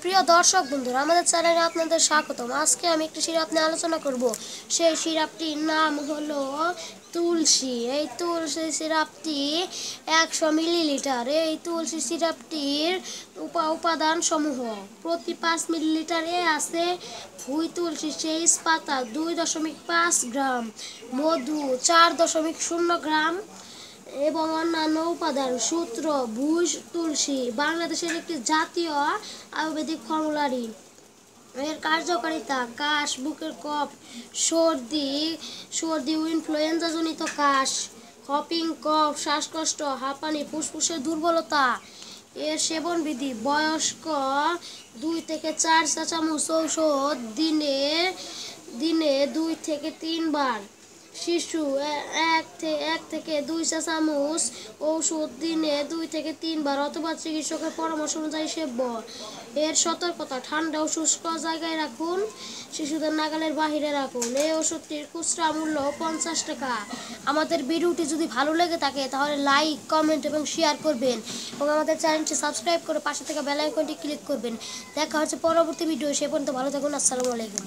প্রিয় দর্শক বন্ধুরা, আমাদের চ্যানেলে আপনাদের স্বাগতম। আজকে আমি একটি সিরাপ নিয়ে আলোচনা করব। সেই সিরাপটির নাম হলো তুলসী। এই তুলসী সিরাপটি 100 মিলিলিটার। এই তুলসী সিরাপটির উপাদান সমূহ: প্রতি 5 মিলিলিটারে আছে ভুঁই তুলসী তেজ পাতা 2.5 গ্রাম, মধু 4.0 গ্রাম এবং অন্যান্য উপাদান। সূত্র: ভুঁই তুলসী বাংলাদেশের একটি জাতীয় আয়ুর্বেদিক ফর্মুলারি। এর কার্যকারিতা: কাশ, বুকের কফ, সর্দি ইনফ্লুয়েঞ্জাজনিত কাশ, হপিং কফ, শ্বাসকষ্ট, হাঁপানি, ফুসফুসের দুর্বলতা। এর সেবন বিধি: বয়স্ক 2 থেকে 4 চা চামচ ঔষধ দিনে 2 থেকে 3 বার। শিশু 1 থেকে 2 চা চামচ ঔষধ দিনে 2 থেকে 3 বার অথবা চিকিৎসকের পরামর্শ অনুযায়ী সেব্য। এর সতর্কতা: ঠান্ডা ও শুষ্ক জায়গায় রাখুন, শিশুদের নাগালের বাহিরে রাখুন। এই ওষুধটির খুচরা মূল্য 50 টাকা। আমাদের ভিডিওটি যদি ভালো লেগে থাকে তাহলে লাইক, কমেন্ট এবং শেয়ার করবেন এবং আমাদের চ্যানেলটি সাবস্ক্রাইব করে পাশে থাকা বেল আইকনটি ক্লিক করবেন। দেখা হচ্ছে পরবর্তী ভিডিও। সে পর্যন্ত ভালো থাকুন। আসসালামু আলাইকুম।